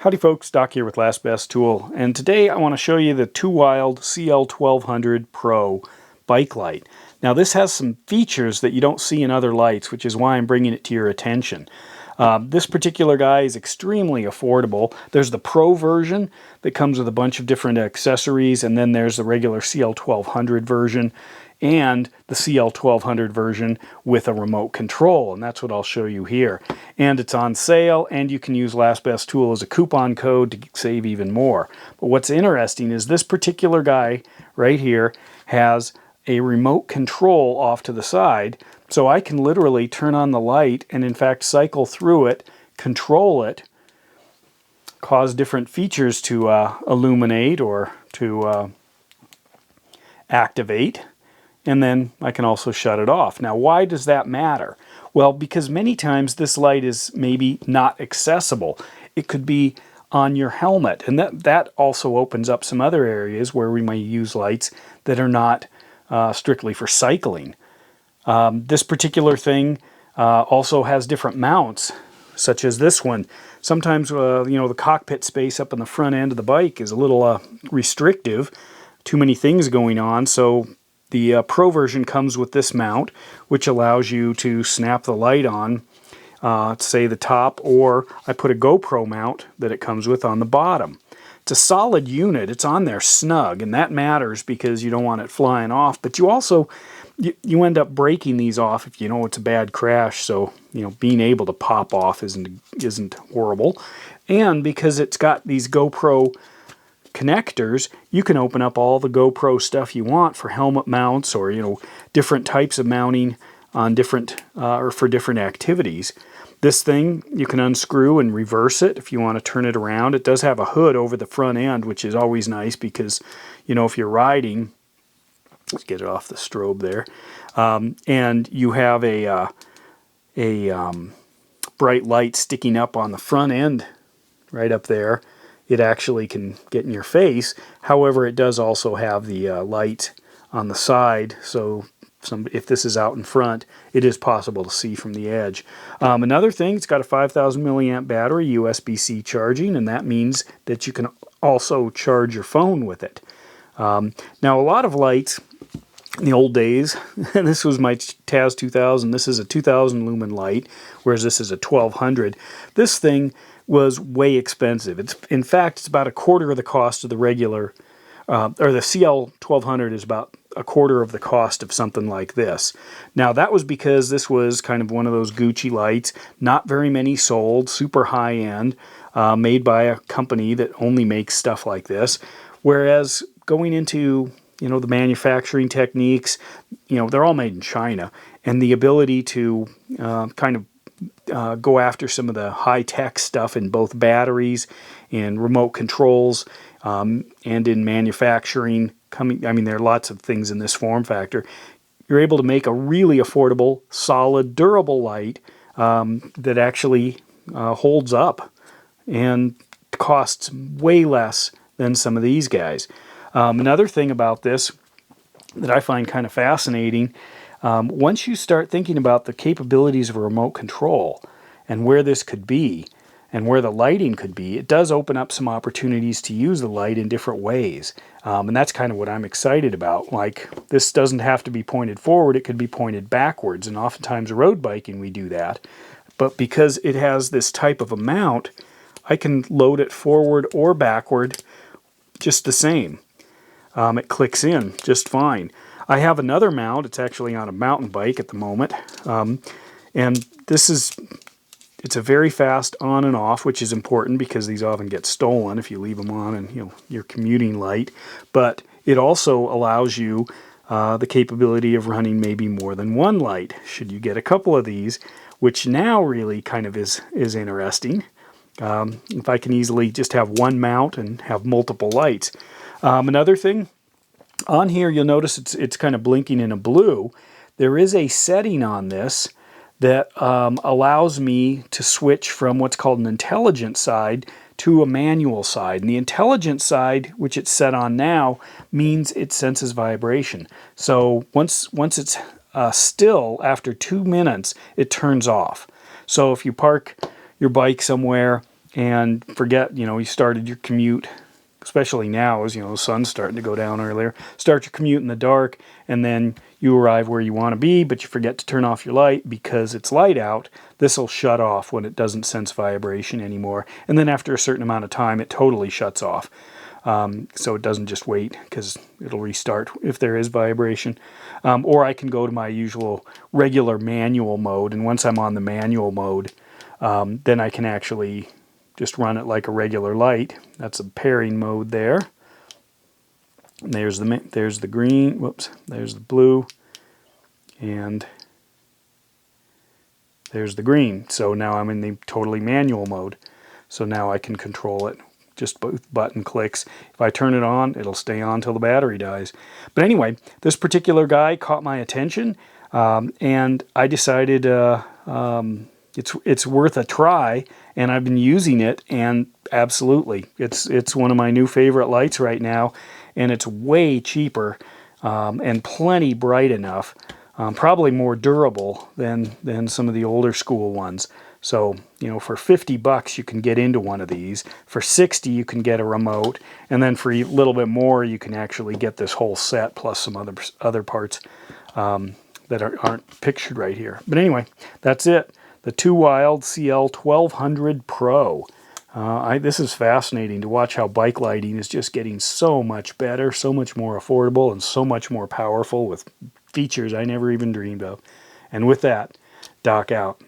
Howdy folks, Doc here with Last Best Tool, and today I want to show you the TOWILD CL1200 Pro bike light. Now this has some features that you don't see in other lights, which is why I'm bringing it to your attention. This particular guy is extremely affordable. There's the Pro version that comes with a bunch of different accessories, and then there's the regular CL1200 version and the CL1200 version with a remote control, and that's what I'll show you here. And it's on sale, and you can use Last Best Tool as a coupon code to save even more. But what's interesting is this particular guy right here has a remote control off to the side, so I can literally turn on the light and in fact cycle through it, control it, cause different features to illuminate or to activate, and then I can also shut it off. Now why does that matter? Well, because many times this light is maybe not accessible. It could be on your helmet, and that also opens up some other areas where we might use lights that are not strictly for cycling. This particular thing also has different mounts, such as this one. Sometimes the cockpit space up on the front end of the bike is a little restrictive, too many things going on, so the Pro version comes with this mount, which allows you to snap the light on, say the top, or I put a GoPro mount that it comes with on the bottom. It's a solid unit. It's on there snug, and that matters because you don't want it flying off, but you also you end up breaking these off if you know it's a bad crash, so being able to pop off isn't horrible. And because it's got these GoPro connectors, you can open up all the GoPro stuff you want for helmet mounts or different types of mounting on different or for different activities. This thing you can unscrew and reverse it if you want to turn it around. It does have a hood over the front end, which is always nice because if you're riding, let's get it off the strobe there, and you have a bright light sticking up on the front end right up there, it actually can get in your face. However, it does also have the light on the side, so if this is out in front, it is possible to see from the edge. Another thing, it's got a 5,000 milliamp battery, USB-C charging, and that means that you can also charge your phone with it. Now, a lot of lights in the old days, and this was my Taz 2000, this is a 2000 lumen light, whereas this is a 1200. This thing was way expensive. In fact, it's about a quarter of the cost of the regular, or the CL1200 is about a quarter of the cost of something like this. Now that was because this was kind of one of those Gucci lights, not very many sold, super high end, made by a company that only makes stuff like this. Whereas going into the manufacturing techniques, they're all made in China, and the ability to kind of go after some of the high-tech stuff in both batteries and remote controls and in manufacturing. There are lots of things in this form factor. You're able to make a really affordable, solid, durable light that actually holds up and costs way less than some of these guys. Another thing about this that I find kind of fascinating, once you start thinking about the capabilities of a remote control and where this could be and where the lighting could be, it does open up some opportunities to use the light in different ways. And that's kind of what I'm excited about. Like, this doesn't have to be pointed forward, it could be pointed backwards, and oftentimes road biking we do that. But because it has this type of a mount, I can load it forward or backward just the same. It clicks in just fine. I have another mount. It's actually on a mountain bike at the moment, and it's a very fast on and off, which is important because these often get stolen if you leave them on and your commuting light. But it also allows you the capability of running maybe more than one light should you get a couple of these, which now really kind of is interesting. If I can easily just have one mount and have multiple lights. Another thing, on here you'll notice it's kind of blinking in a blue. There is a setting on this that allows me to switch from what's called an intelligent side to a manual side. And the intelligent side, which it's set on now, means it senses vibration. So once it's still, after 2 minutes, it turns off. So if you park your bike somewhere and forget, you started your commute, especially now as, the sun's starting to go down earlier. Start your commute in the dark, and then you arrive where you want to be, but you forget to turn off your light because it's light out. This will shut off when it doesn't sense vibration anymore. And then after a certain amount of time, it totally shuts off. So it doesn't just wait, because it'll restart if there is vibration. Or I can go to my usual regular manual mode, and once I'm on the manual mode, then I can actually just run it like a regular light. That's a pairing mode there. And there's the green, whoops, there's the blue, and there's the green. So now I'm in the totally manual mode. So now I can control it, just both button clicks. If I turn it on, it'll stay on till the battery dies. But anyway, this particular guy caught my attention, and I decided it's worth a try, and I've been using it, and absolutely, it's one of my new favorite lights right now, and it's way cheaper, and plenty bright enough, probably more durable than some of the older school ones. So, for $50 you can get into one of these. For $60 you can get a remote, and then for a little bit more you can actually get this whole set plus some other parts that aren't pictured right here. But anyway, that's it. The TOWILD CL1200 Pro. This is fascinating to watch how bike lighting is just getting so much better, so much more affordable, and so much more powerful with features I never even dreamed of. And with that, Doc out.